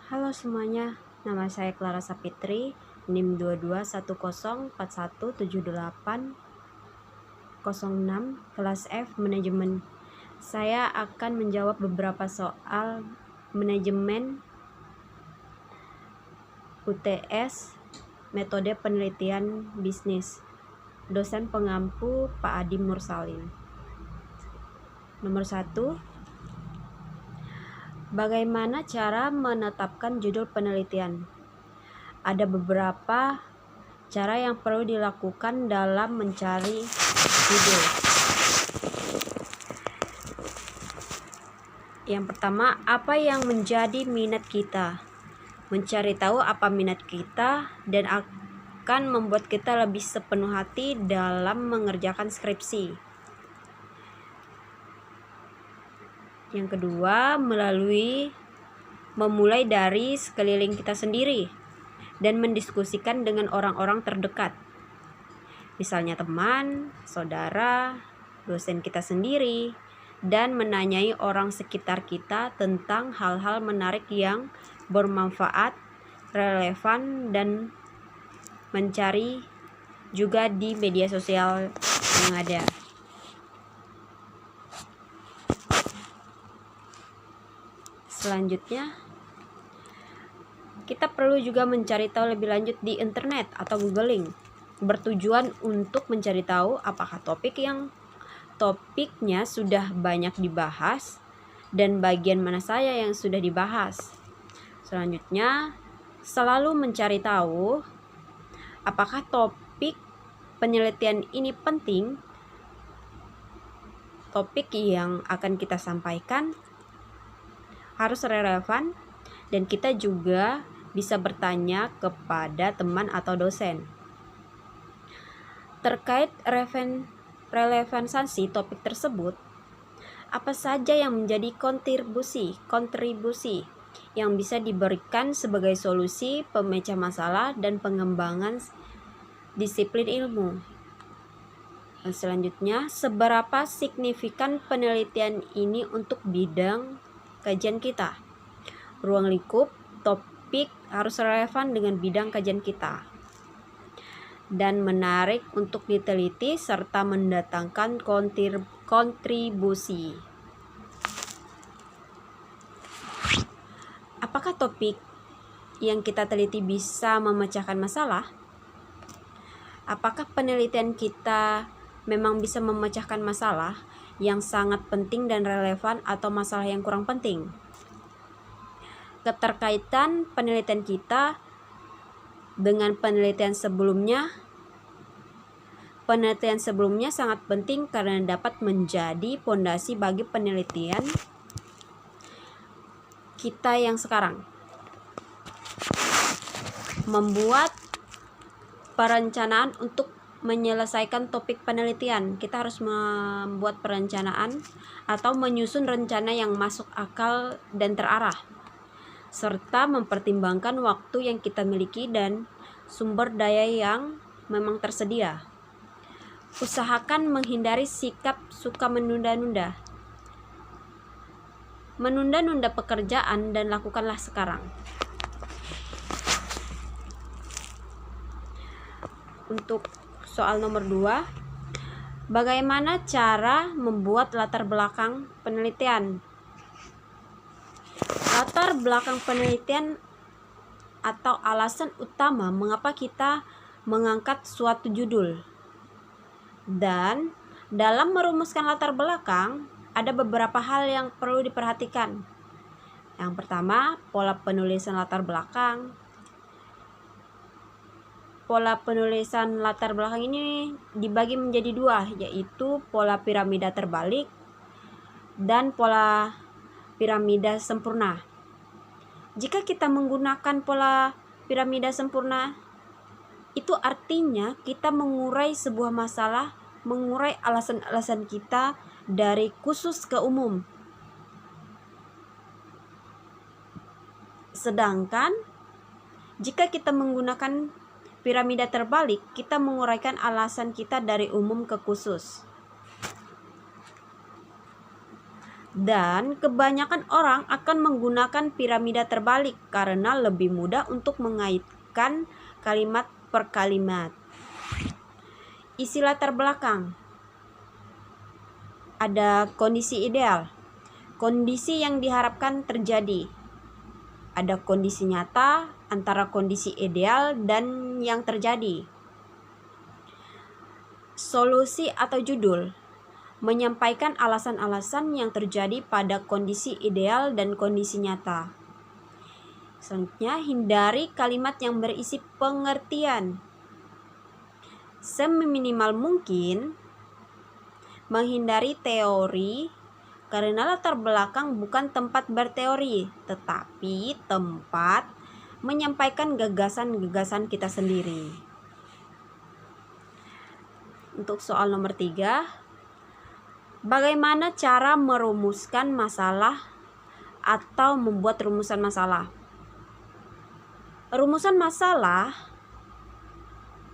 Halo semuanya, nama saya Clara Sapitri, NIM 2210178006, kelas F Manajemen. Saya akan menjawab beberapa soal manajemen UTS, metode penelitian bisnis. Dosen pengampu Pak Adi Mursalim. Nomor 1. Bagaimana cara menetapkan judul penelitian? Ada beberapa cara yang perlu dilakukan dalam mencari judul. Yang pertama, apa yang menjadi minat kita? Mencari tahu apa minat kita dan akan membuat kita lebih sepenuh hati dalam mengerjakan skripsi. Yang kedua, memulai dari sekeliling kita sendiri dan mendiskusikan dengan orang-orang terdekat. Misalnya teman, saudara, dosen kita sendiri, dan menanyai orang sekitar kita tentang hal-hal menarik yang bermanfaat, relevan, dan mencari juga di media sosial yang ada. Selanjutnya, kita perlu juga mencari tahu lebih lanjut di internet atau googling, bertujuan untuk mencari tahu apakah topiknya sudah banyak dibahas dan bagian mana saja yang sudah dibahas. Selanjutnya, selalu mencari tahu apakah topik penelitian ini penting, topik yang akan kita sampaikan harus relevan, dan kita juga bisa bertanya kepada teman atau dosen terkait relevansi topik tersebut. Apa saja yang menjadi kontribusi yang bisa diberikan sebagai solusi pemecah masalah dan pengembangan disiplin ilmu. Dan selanjutnya, seberapa signifikan penelitian ini untuk bidang kajian kita? Ruang lingkup topik harus relevan dengan bidang kajian kita dan menarik untuk diteliti serta mendatangkan kontribusi. Apakah topik yang kita teliti bisa memecahkan masalah? Apakah penelitian kita memang bisa memecahkan masalah yang sangat penting dan relevan atau masalah yang kurang penting? Keterkaitan penelitian kita dengan penelitian sebelumnya sangat penting karena dapat menjadi fondasi bagi penelitian kita yang sekarang. Membuat perencanaan untuk menyelesaikan topik penelitian. Kita harus membuat perencanaan atau menyusun rencana yang masuk akal dan terarah, serta mempertimbangkan waktu yang kita miliki dan sumber daya yang memang tersedia. Usahakan menghindari sikap suka menunda-nunda pekerjaan dan lakukanlah sekarang. Untuk soal nomor 2, bagaimana cara membuat latar belakang penelitian? Latar belakang penelitian atau alasan utama mengapa kita mengangkat suatu judul. Dan dalam merumuskan latar belakang, ada beberapa hal yang perlu diperhatikan. Yang pertama, pola penulisan latar belakang. Pola penulisan latar belakang ini dibagi menjadi 2, yaitu pola piramida terbalik dan pola piramida sempurna. Jika kita menggunakan pola piramida sempurna, itu artinya kita mengurai sebuah masalah, mengurai alasan-alasan kita dari khusus ke umum. Sedangkan jika kita menggunakan piramida terbalik, kita menguraikan alasan kita dari umum ke khusus. Dan kebanyakan orang akan menggunakan piramida terbalik karena lebih mudah untuk mengaitkan kalimat per kalimat. Isi latar belakang. Ada kondisi ideal, kondisi yang diharapkan terjadi. Ada kondisi nyata antara kondisi ideal dan yang terjadi. Solusi atau judul menyampaikan alasan-alasan yang terjadi pada kondisi ideal dan kondisi nyata. Selanjutnya, hindari kalimat yang berisi pengertian. Seminimal mungkin menghindari teori karena latar belakang bukan tempat berteori, tetapi tempat menyampaikan gagasan-gagasan kita sendiri. Untuk soal nomor 3, bagaimana cara merumuskan masalah atau membuat rumusan masalah? Rumusan masalah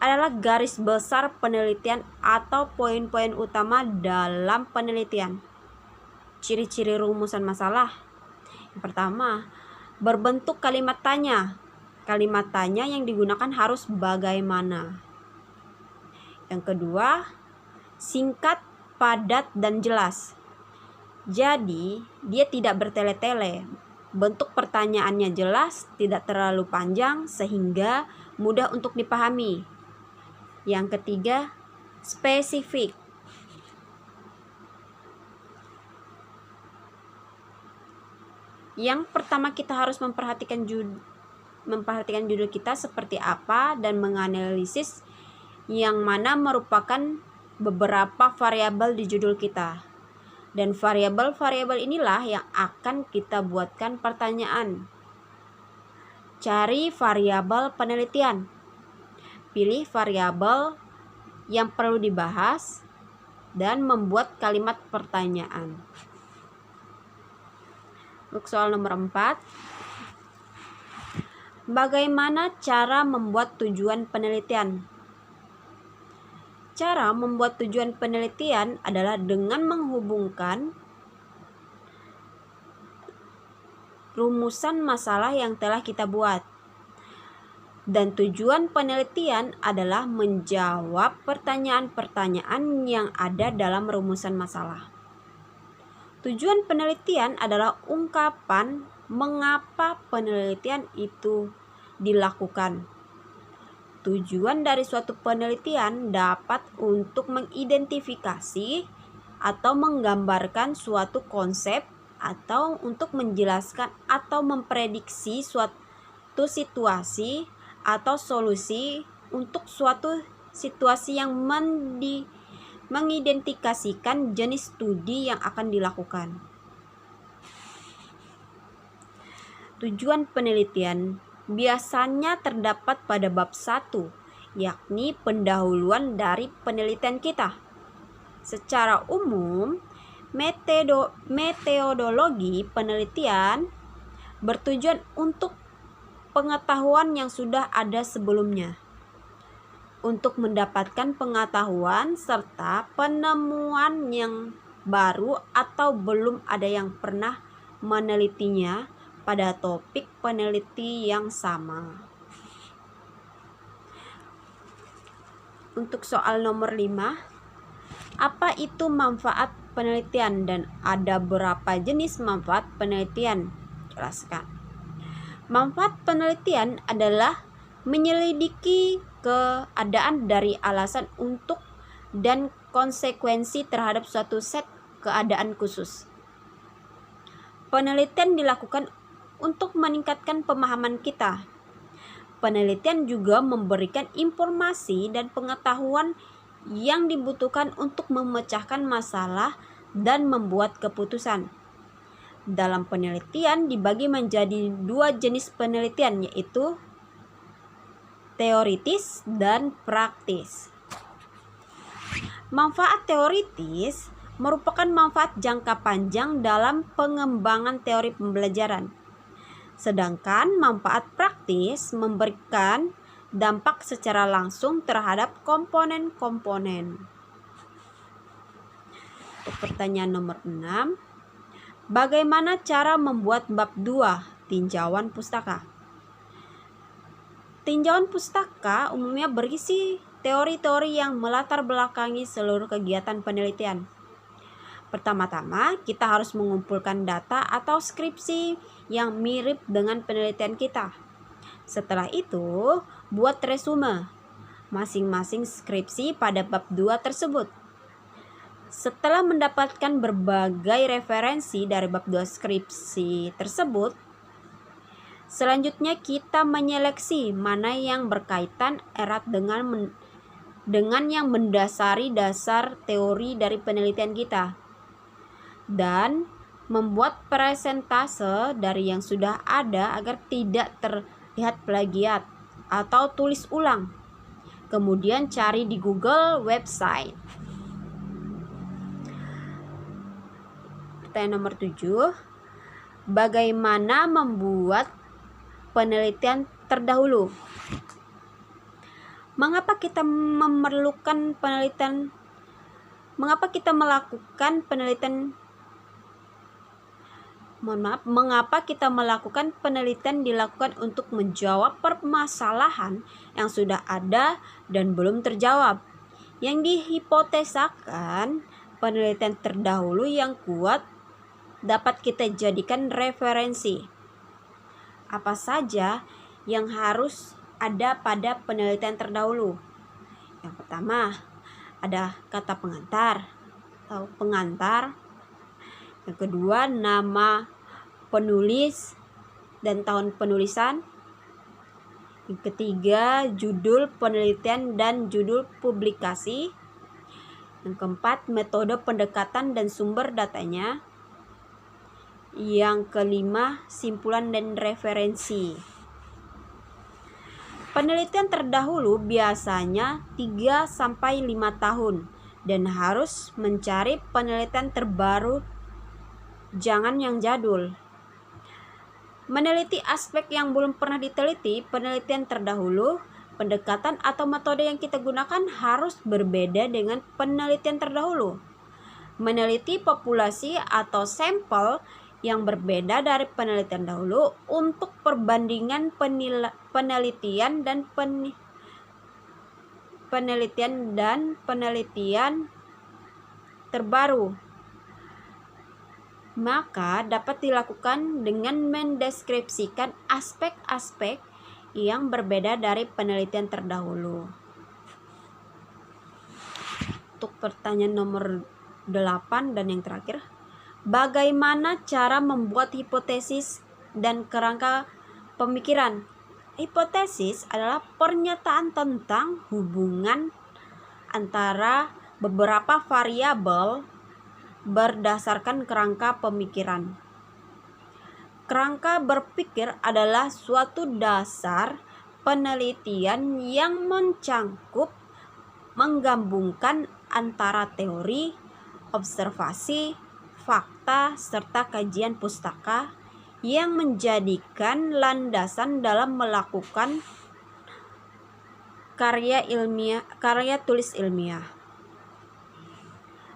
adalah garis besar penelitian atau poin-poin utama dalam penelitian. Ciri-ciri rumusan masalah. Yang pertama, berbentuk kalimat tanya. Kalimat tanya yang digunakan harus bagaimana. Yang kedua, singkat, padat, dan jelas. Jadi, dia tidak bertele-tele. Bentuk pertanyaannya jelas, tidak terlalu panjang, sehingga mudah untuk dipahami. Yang ketiga, spesifik. Yang pertama, kita harus memperhatikan judul kita seperti apa dan menganalisis yang mana merupakan beberapa variabel di judul kita. Dan variabel-variabel inilah yang akan kita buatkan pertanyaan. Cari variabel penelitian. Pilih variabel yang perlu dibahas dan membuat kalimat pertanyaan. Untuk soal nomor 4, bagaimana cara membuat tujuan penelitian? Cara membuat tujuan penelitian adalah dengan menghubungkan rumusan masalah yang telah kita buat. Dan tujuan penelitian adalah menjawab pertanyaan-pertanyaan yang ada dalam rumusan masalah. Tujuan penelitian adalah ungkapan mengapa penelitian itu dilakukan. Tujuan dari suatu penelitian dapat untuk mengidentifikasi atau menggambarkan suatu konsep atau untuk menjelaskan atau memprediksi suatu situasi atau solusi untuk suatu situasi yang mengidentifikasikan jenis studi yang akan dilakukan. Tujuan penelitian biasanya terdapat pada bab 1, yakni pendahuluan dari penelitian kita. Secara umum, metodologi penelitian bertujuan untuk pengetahuan yang sudah ada sebelumnya, untuk mendapatkan pengetahuan serta penemuan yang baru atau belum ada yang pernah menelitinya pada topik peneliti yang sama. Untuk soal nomor 5, apa itu manfaat penelitian dan ada berapa jenis manfaat penelitian? Jelaskan. Manfaat penelitian adalah menyelidiki keadaan dari alasan untuk dan konsekuensi terhadap suatu set keadaan khusus. Penelitian dilakukan untuk meningkatkan pemahaman kita. Penelitian juga memberikan informasi dan pengetahuan yang dibutuhkan untuk memecahkan masalah dan membuat keputusan. Dalam penelitian dibagi menjadi 2 jenis penelitian, yaitu teoritis dan praktis. Manfaat teoritis merupakan manfaat jangka panjang dalam pengembangan teori pembelajaran. Sedangkan manfaat praktis memberikan dampak secara langsung terhadap komponen-komponen. Untuk pertanyaan nomor 6, Bagaimana cara membuat bab 2 tinjauan pustaka? Tinjauan pustaka umumnya berisi teori-teori yang melatar belakangi seluruh kegiatan penelitian. Pertama-tama, kita harus mengumpulkan data atau skripsi yang mirip dengan penelitian kita. Setelah itu, buat resume masing-masing skripsi pada bab 2 tersebut. Setelah mendapatkan berbagai referensi dari bab 2 skripsi tersebut, selanjutnya kita menyeleksi mana yang berkaitan erat dengan yang mendasari dasar teori dari penelitian kita, dan membuat presentase dari yang sudah ada agar tidak terlihat plagiat atau tulis ulang. Kemudian cari di Google website. Pertanyaan nomor 7. Bagaimana membuat penelitian terdahulu? Mengapa kita melakukan penelitian dilakukan untuk menjawab permasalahan yang sudah ada dan belum terjawab. Yang dihipotesakan, penelitian terdahulu yang kuat dapat kita jadikan referensi. Apa saja yang harus ada pada penelitian terdahulu? Yang pertama, ada kata pengantar atau pengantar. Yang kedua, nama penulis dan tahun penulisan. Yang ketiga, judul penelitian dan judul publikasi. Yang keempat, metode pendekatan dan sumber datanya. Yang kelima, simpulan dan referensi. Penelitian terdahulu biasanya 3-5 tahun dan harus mencari penelitian terbaru, jangan yang jadul. Meneliti aspek yang belum pernah diteliti, penelitian terdahulu, pendekatan atau metode yang kita gunakan harus berbeda dengan penelitian terdahulu. Meneliti populasi atau sampel yang berbeda dari penelitian dahulu untuk perbandingan penelitian terbaru. Maka dapat dilakukan dengan mendeskripsikan aspek-aspek yang berbeda dari penelitian terdahulu. Untuk pertanyaan nomor 8 dan yang terakhir, bagaimana cara membuat hipotesis dan kerangka pemikiran? Hipotesis adalah pernyataan tentang hubungan antara beberapa variabel berdasarkan kerangka pemikiran. Kerangka berpikir adalah suatu dasar penelitian yang menggabungkan antara teori, observasi, fakta, serta kajian pustaka yang menjadikan landasan dalam melakukan karya tulis ilmiah.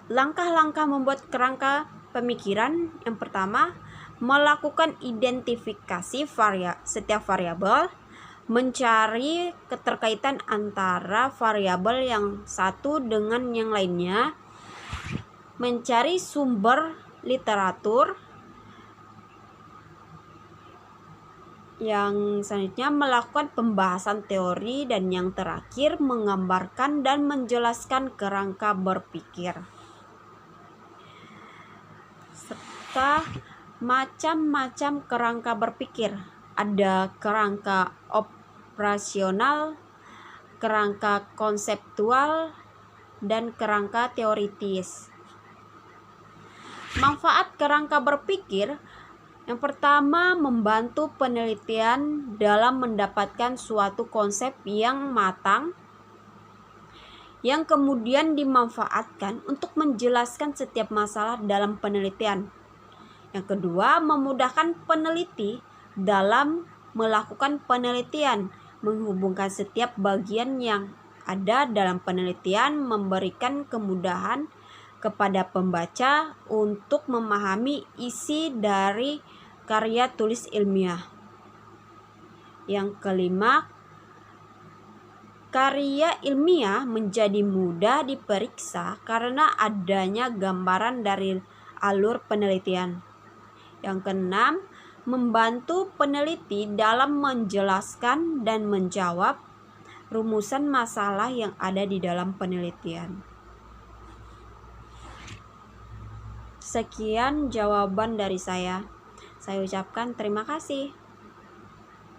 Langkah-langkah membuat kerangka pemikiran: yang pertama, melakukan identifikasi setiap variabel, mencari keterkaitan antara variabel yang satu dengan yang lainnya, mencari sumber literatur. Yang selanjutnya, melakukan pembahasan teori, dan yang terakhir, menggambarkan dan menjelaskan kerangka berpikir. Serta macam-macam kerangka berpikir. Ada kerangka operasional, kerangka konseptual, dan kerangka teoritis. Manfaat kerangka berpikir: yang pertama, membantu penelitian dalam mendapatkan suatu konsep yang matang yang kemudian dimanfaatkan untuk menjelaskan setiap masalah dalam penelitian. Yang kedua, memudahkan peneliti dalam melakukan penelitian, menghubungkan setiap bagian yang ada dalam penelitian, memberikan kemudahan kepada pembaca untuk memahami isi dari karya tulis ilmiah. Yang kelima, karya ilmiah menjadi mudah diperiksa karena adanya gambaran dari alur penelitian. Yang keenam, membantu peneliti dalam menjelaskan dan menjawab rumusan masalah yang ada di dalam penelitian. Sekian jawaban dari saya. Saya ucapkan terima kasih.